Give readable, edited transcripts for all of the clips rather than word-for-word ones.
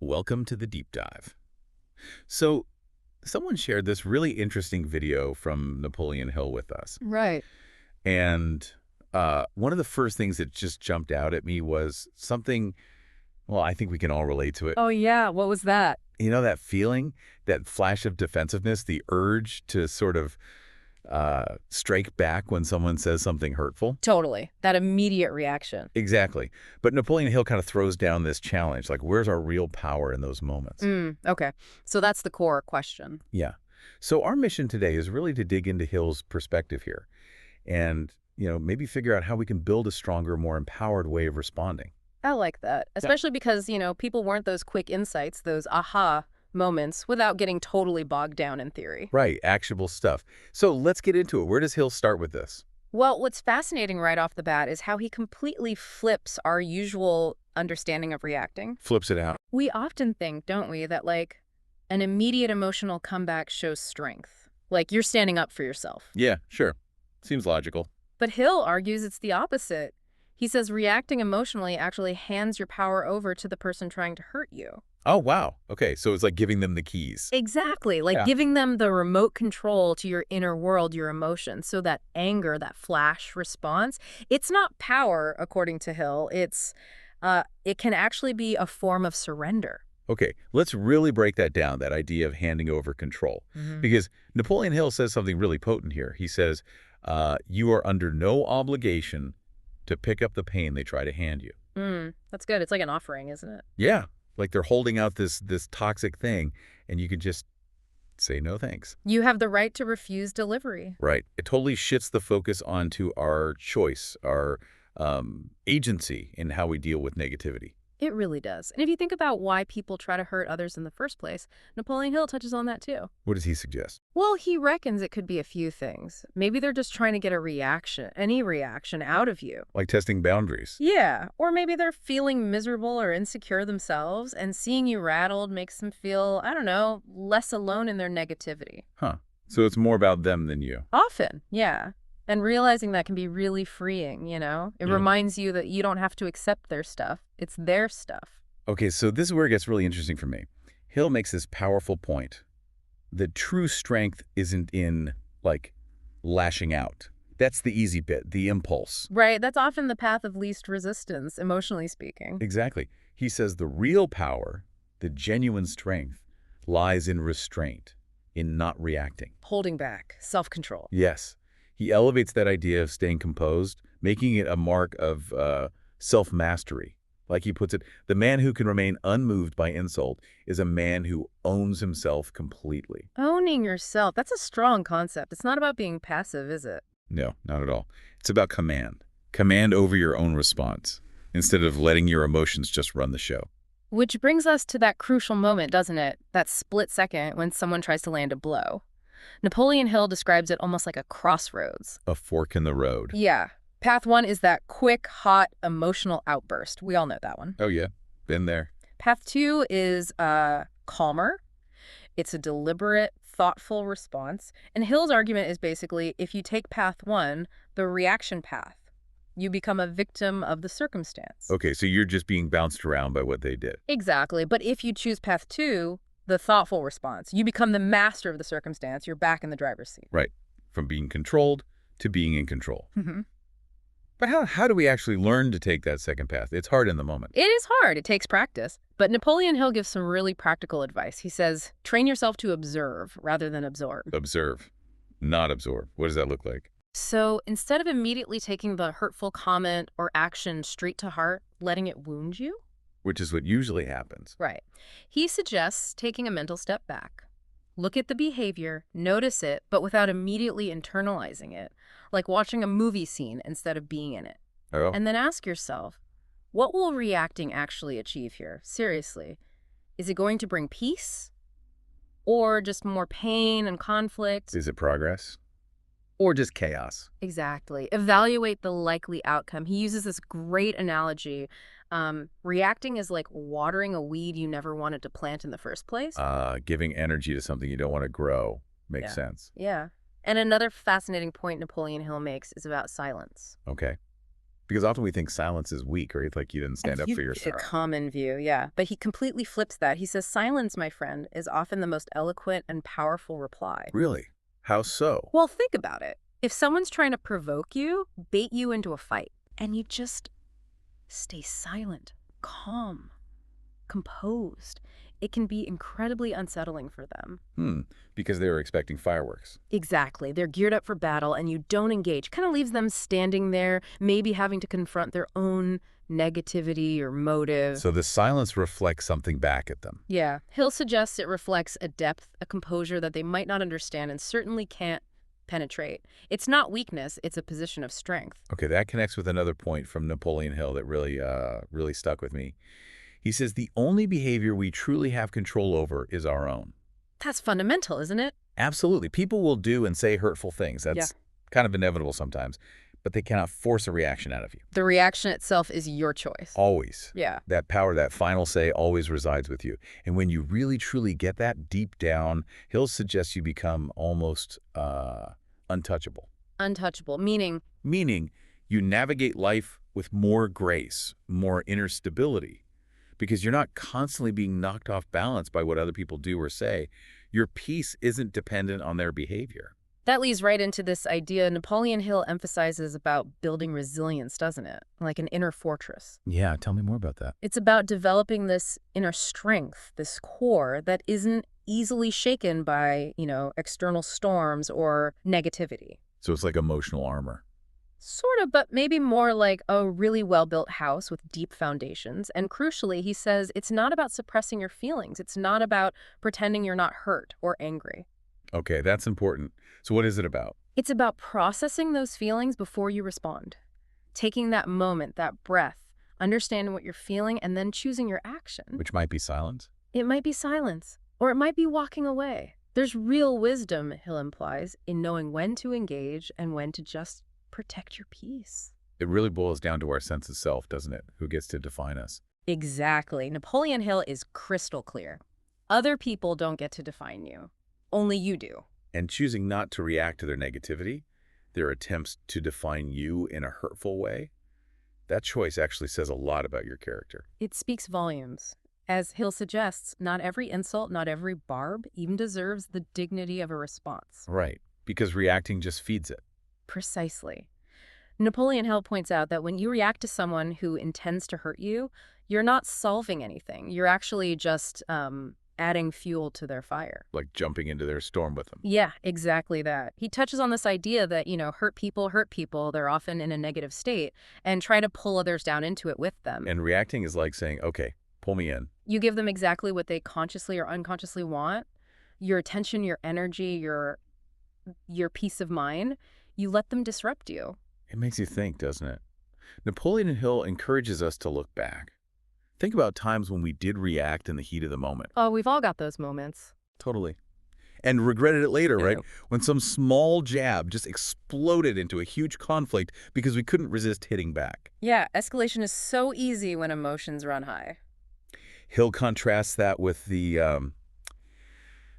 Welcome to the deep dive. So, someone shared this really interesting video from Napoleon Hill with us. Right. And one of the first things that just jumped out at me was something, well, I think we can all relate to it. Oh, yeah. What was that? You know, that feeling, that flash of defensiveness, the urge to sort of strike back when someone says something hurtful? Totally. That immediate reaction. Exactly. But Napoleon Hill kind of throws down this challenge, like, where's our real power in those moments? Okay. So that's the core question. Yeah. So our mission today is really to dig into Hill's perspective here and, maybe figure out how we can build a stronger, more empowered way of responding. I like that, especially because, people weren't those quick insights, those aha moments without getting totally bogged down in theory. Right. Actionable stuff. So let's get into it. Where does Hill start with this? Well, what's fascinating right off the bat is how he completely flips our usual understanding of reacting. Flips it out. We often think, don't we, that an immediate emotional comeback shows strength. Like you're standing up for yourself. Yeah, sure. Seems logical. But Hill argues it's the opposite. He says reacting emotionally actually hands your power over to the person trying to hurt you. Oh, wow. Okay, so it's like giving them the keys. Exactly, like Yeah. giving them the remote control to your inner world, your emotions. So that anger, that flash response, it's not power, according to Hill. It can actually be a form of surrender. Okay, let's really break that down, that idea of handing over control. Because Napoleon Hill says something really potent here. He says, you are under no obligation to pick up the pain they try to hand you. That's good. It's like an offering, isn't it? Yeah, like they're holding out this toxic thing, and you can just say no thanks. You have the right to refuse delivery. Right. It totally shifts the focus onto our choice, our agency in how we deal with negativity. It really does. And if you think about why people try to hurt others in the first place, Napoleon Hill touches on that too. What does he suggest? Well, he reckons it could be a few things. Maybe they're just trying to get a reaction, any reaction out of you. Like testing boundaries. Yeah, or maybe they're feeling miserable or insecure themselves, and seeing you rattled makes them feel, I don't know, less alone in their negativity. Huh. So it's more about them than you. Often, yeah. And realizing that can be really freeing, It Yeah. reminds you that you don't have to accept their stuff. It's their stuff. Okay, so this is where it gets really interesting for me. Hill makes this powerful point that true strength isn't in, lashing out. That's the easy bit, the impulse. Right, that's often the path of least resistance, emotionally speaking. Exactly. He says the real power, the genuine strength, lies in restraint, in not reacting. Holding back, self-control. Yes. He elevates that idea of staying composed, making it a mark of self-mastery. Like he puts it, the man who can remain unmoved by insult is a man who owns himself completely. Owning yourself, that's a strong concept. It's not about being passive, is it? No, not at all. It's about command. Command over your own response, instead of letting your emotions just run the show. Which brings us to that crucial moment, doesn't it? That split second when someone tries to land a blow. Napoleon Hill describes it almost like a crossroads. A fork in the road. Yeah. Path one is that quick, hot, emotional outburst. We all know that one. Oh, yeah. Been there. Path two is calmer. It's a deliberate, thoughtful response. And Hill's argument is basically, if you take path one, the reaction path, you become a victim of the circumstance. Okay, so you're just being bounced around by what they did. Exactly. But if you choose path two, the thoughtful response, you become the master of the circumstance. You're back in the driver's seat. Right. From being controlled to being in control. Mm-hmm. But how do we actually learn to take that second path? It's hard in the moment. It is hard. It takes practice. But Napoleon Hill gives some really practical advice. He says, train yourself to observe rather than absorb. Observe, not absorb. What does that look like? So instead of immediately taking the hurtful comment or action straight to heart, letting it wound you. Which is what usually happens. Right. He suggests taking a mental step back. Look at the behavior, notice it, but without immediately internalizing it, like watching a movie scene instead of being in it. Oh, And then ask yourself, what will reacting actually achieve here? Seriously, is it going to bring peace? Or just more pain and conflict? is it progress? Or just chaos? Exactly. Evaluate the likely outcome. He uses this great analogy. Reacting is like watering a weed you never wanted to plant in the first place. Giving energy to something you don't want to grow makes Yeah. sense. Yeah. And another fascinating point Napoleon Hill makes is about silence. Okay. Because often we think silence is weak, right? Like you didn't stand up for A yourself. common view, yeah. But he completely flips that. He says, silence, my friend, is often the most eloquent and powerful reply. Really? How so? Well, think about it. If someone's trying to provoke you, bait you into a fight, and you just stay silent, calm, composed, it can be incredibly unsettling for them. Hmm. Because they were expecting fireworks. Exactly. They're geared up for battle and you don't engage. Kind of leaves them standing there, maybe having to confront their own negativity or motive. So the silence reflects something back at them. Yeah. Hill suggests it reflects a depth, a composure that they might not understand and certainly can't penetrate. It's not weakness, it's a position of strength. Okay, that connects with another point from Napoleon Hill that really stuck with me. He says the only behavior we truly have control over is our own. That's fundamental, isn't it? Absolutely. People will do and say hurtful things. Yeah. That's kind of inevitable sometimes, but they cannot force a reaction out of you. The reaction itself is your choice. Always. Yeah. That power, that final say always resides with you. And when you really truly get that deep down, Hill suggests you become almost untouchable. Untouchable, meaning Meaning you navigate life with more grace, more inner stability, because you're not constantly being knocked off balance by what other people do or say. Your peace isn't dependent on their behavior. that leads right into this idea Napoleon Hill emphasizes about building resilience, doesn't it? Like an inner fortress. Yeah, tell me more about that. It's about developing this inner strength, this core that isn't easily shaken by, external storms or negativity. So it's like emotional armor. Sort of, but maybe more like a really well-built house with deep foundations. And crucially, he says it's not about suppressing your feelings. It's not about pretending you're not hurt or angry. Okay, that's important. So what is it about? It's about processing those feelings before you respond. Taking that moment, that breath, understanding what you're feeling, and then choosing your action. Which might be silence. It might be silence, or it might be walking away. There's real wisdom, Hill implies, in knowing when to engage and when to just protect your peace. It really boils down to our sense of self, doesn't it? Who gets to define us? Exactly. Napoleon Hill is crystal clear. Other people don't get to define you. Only you do. And choosing not to react to their negativity, their attempts to define you in a hurtful way, that choice actually says a lot about your character. It speaks volumes. As Hill suggests, not every insult, not every barb even deserves the dignity of a response. Right, because reacting just feeds it. Precisely. Napoleon Hill points out that when you react to someone who intends to hurt you, you're not solving anything. You're actually just adding fuel to their fire. Like jumping into their storm with them. Yeah, exactly that. He touches on this idea that, hurt people. They're often in a negative state and try to pull others down into it with them. And reacting is like saying, okay, pull me in. You give them exactly what they consciously or unconsciously want, your attention, your energy, your peace of mind. You let them disrupt you. It makes you think, doesn't it? Napoleon Hill encourages us to look back. Think about times when we did react in the heat of the moment. Oh, we've all got those moments. Totally. And regretted it later, right? Yeah. When some small jab just exploded into a huge conflict because we couldn't resist hitting back. Yeah, escalation is so easy when emotions run high. Hill contrasts that with the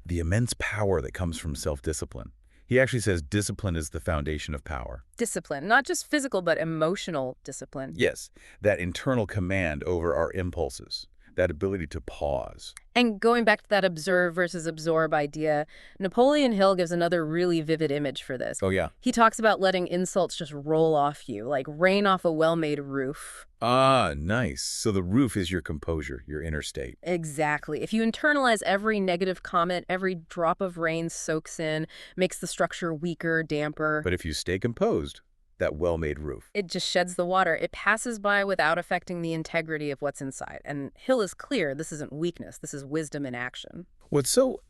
immense power that comes from self-discipline. He actually says discipline is the foundation of power. Discipline, not just physical, but emotional discipline. Yes, that internal command over our impulses, that ability to pause. And going back to that observe versus absorb idea, Napoleon Hill gives another really vivid image for this. Oh, yeah. He talks about letting insults just roll off you, like rain off a well-made roof. Ah, nice. So the roof is your composure, your inner state. Exactly. If you internalize every negative comment, every drop of rain soaks in, makes the structure weaker, damper. But if you stay composed, that well-made roof. It just sheds the water. It passes by without affecting the integrity of what's inside. And Hill is clear, this isn't weakness. This is wisdom in action. What's so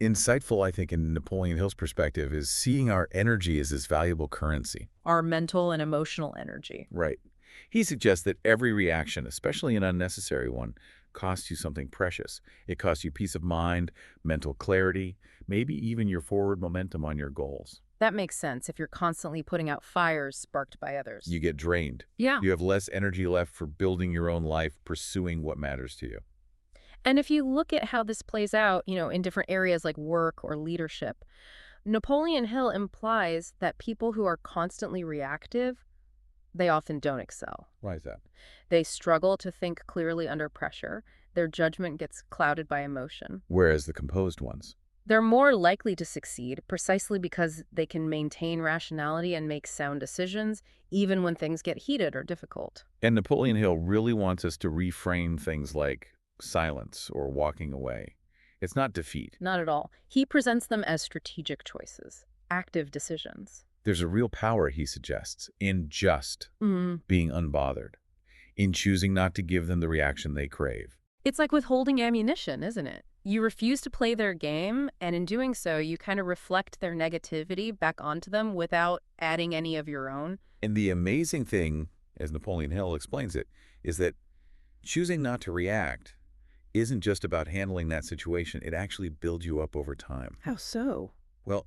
insightful, I think, in Napoleon Hill's perspective is seeing our energy as this valuable currency. Our mental and emotional energy. Right. He suggests that every reaction, especially an unnecessary one, costs you something precious. It costs you peace of mind, mental clarity, maybe even your forward momentum on your goals. That makes sense if you're constantly putting out fires sparked by others. You get drained. Yeah. You have less energy left for building your own life, pursuing what matters to you. And if you look at how this plays out, in different areas like work or leadership, Napoleon Hill implies that people who are constantly reactive, They often don't excel. Why is that? They struggle to think clearly under pressure. Their judgment gets clouded by emotion. Whereas the composed ones. They're more likely to succeed precisely because they can maintain rationality and make sound decisions, even when things get heated or difficult. And Napoleon Hill really wants us to reframe things like silence or walking away. It's not defeat. Not at all. He presents them as strategic choices, active decisions. There's a real power, he suggests, in just being unbothered, in choosing not to give them the reaction they crave. It's like withholding ammunition, isn't it? You refuse to play their game, and in doing so, you kind of reflect their negativity back onto them without adding any of your own. And the amazing thing, as Napoleon Hill explains it, is that choosing not to react isn't just about handling that situation. It actually builds you up over time. How so? Well,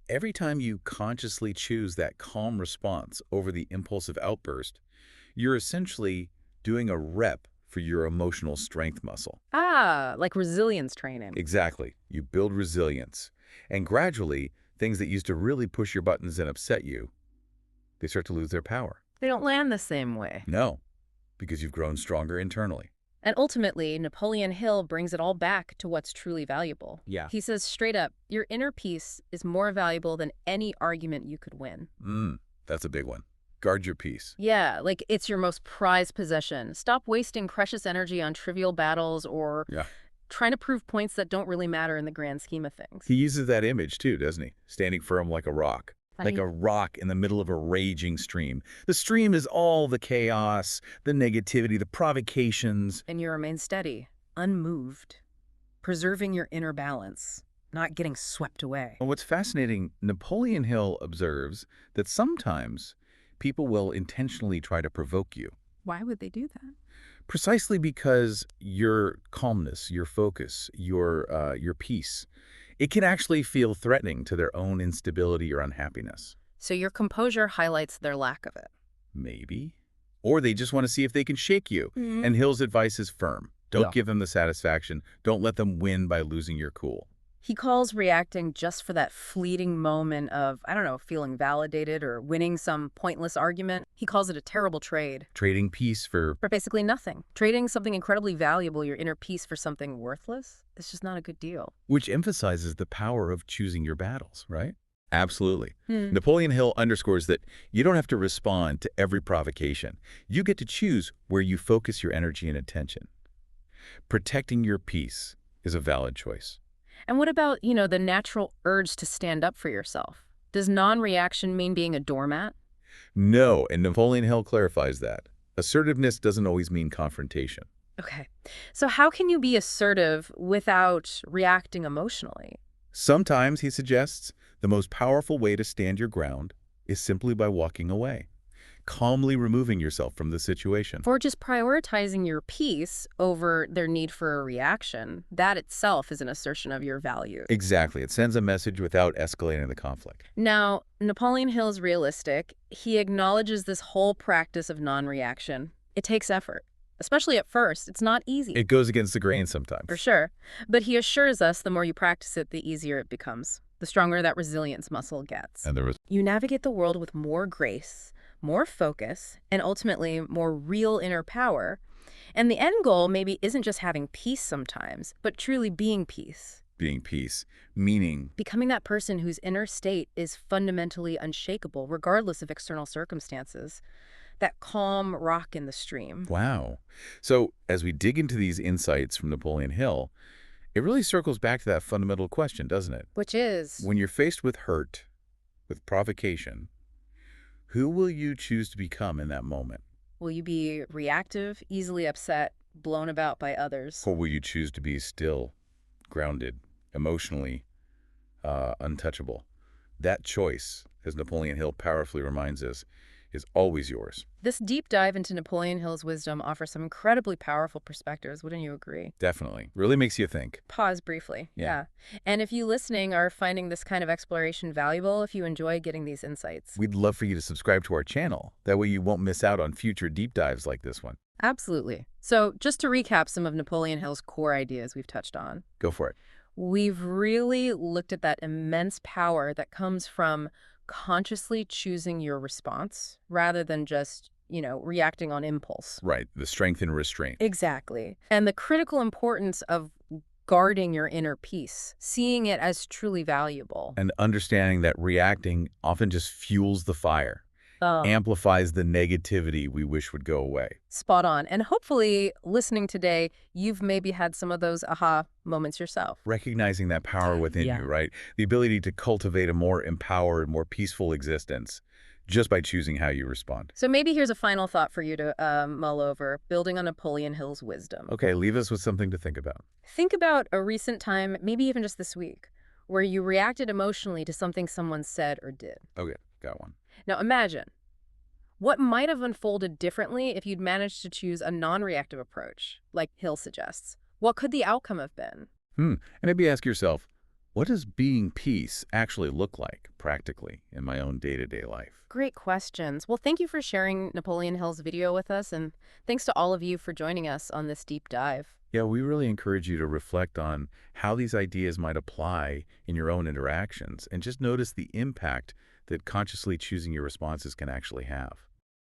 every time you consciously choose that calm response over the impulsive outburst, you're essentially doing a rep for your emotional strength muscle. Ah, like resilience training. Exactly. You build resilience. And gradually, things that used to really push your buttons and upset you, they start to lose their power. They don't land the same way. No, because you've grown stronger internally. And ultimately, Napoleon Hill brings it all back to what's truly valuable. Yeah. He says straight up, your inner peace is more valuable than any argument you could win. That's a big one. Guard your peace. Yeah, like it's your most prized possession. Stop wasting precious energy on trivial battles or trying to prove points that don't really matter in the grand scheme of things. He uses that image too, doesn't he? Standing firm like a rock. Like a rock in the middle of a raging stream. The stream is all the chaos, the negativity, the provocations. And you remain steady, unmoved, preserving your inner balance, not getting swept away. And what's fascinating, Napoleon Hill observes that sometimes people will intentionally try to provoke you. Why would they do that? Precisely because your calmness, your focus, your peace, it can actually feel threatening to their own instability or unhappiness. So your composure highlights their lack of it. Maybe. Or they just want to see if they can shake you. And Hill's advice is firm. Don't give them the satisfaction. Don't let them win by losing your cool. He calls reacting just for that fleeting moment of, I don't know, feeling validated or winning some pointless argument. He calls it a terrible trade. Trading peace for basically nothing. Trading something incredibly valuable, your inner peace, for something worthless, it's just not a good deal. which emphasizes the power of choosing your battles, right? Absolutely. Napoleon Hill underscores that you don't have to respond to every provocation. You get to choose where you focus your energy and attention. Protecting your peace is a valid choice. And what about, the natural urge to stand up for yourself? Does non-reaction mean being a doormat? No, and Napoleon Hill clarifies that. Assertiveness doesn't always mean confrontation. Okay. So how can you be assertive without reacting emotionally? Sometimes, he suggests, the most powerful way to stand your ground is simply by walking away, calmly removing yourself from the situation. For just prioritizing your peace over their need for a reaction, that itself is an assertion of your value. Exactly. It sends a message without escalating the conflict. Now, Napoleon Hill's realistic. He acknowledges this whole practice of non-reaction. It takes effort. Especially at first, it's not easy. It goes against the grain sometimes. For sure. But he assures us the more you practice it, the easier it becomes. The stronger that resilience muscle gets. And You navigate the world with more grace, more focus, and ultimately more real inner power. And the end goal maybe isn't just having peace sometimes, but truly being peace. being peace, meaning Becoming that person whose inner state is fundamentally unshakable, regardless of external circumstances. That calm rock in the stream. wow. So as we dig into these insights from Napoleon Hill, it really circles back to that fundamental question, doesn't it? Which is, When you're faced with hurt, with provocation, who will you choose to become in that moment? will you be reactive, easily upset, blown about by others? Or will you choose to be still, grounded, emotionally untouchable? That choice, as Napoleon Hill powerfully reminds us, is always yours. This deep dive into Napoleon Hill's wisdom offers some incredibly powerful perspectives. Wouldn't you agree? Definitely. Really makes you think. Pause briefly. Yeah. And if you listening are finding this kind of exploration valuable, if you enjoy getting these insights. We'd love for you to subscribe to our channel. That way you won't miss out on future deep dives like this one. Absolutely. So just to recap some of Napoleon Hill's core ideas we've touched on. Go for it. We've really looked at that immense power that comes from consciously choosing your response rather than just reacting on impulse. Right, the strength and restraint. Exactly. And the critical importance of guarding your inner peace, seeing it as truly valuable. And understanding that reacting often just fuels the fire, Oh, amplifies the negativity we wish would go away. spot on. And hopefully, listening today, you've maybe had some of those aha moments yourself. Recognizing that power within Yeah. you, right? The ability to cultivate a more empowered, more peaceful existence just by choosing how you respond. So maybe here's a final thought for you to mull over, building on Napoleon Hill's wisdom. Okay, leave us with something to think about. Think about a recent time, maybe even just this week, where you reacted emotionally to something someone said or did. Okay, got one. Now imagine what might have unfolded differently if you'd managed to choose a non-reactive approach, like Hill suggests. What could the outcome have been? And maybe ask yourself, what does being peace actually look like practically in my own day-to-day life? Great questions. Well, thank you for sharing Napoleon Hill's video with us, and thanks to all of you for joining us on this deep dive. Yeah, we really encourage you to reflect on how these ideas might apply in your own interactions and just notice the impact that consciously choosing your responses can actually have.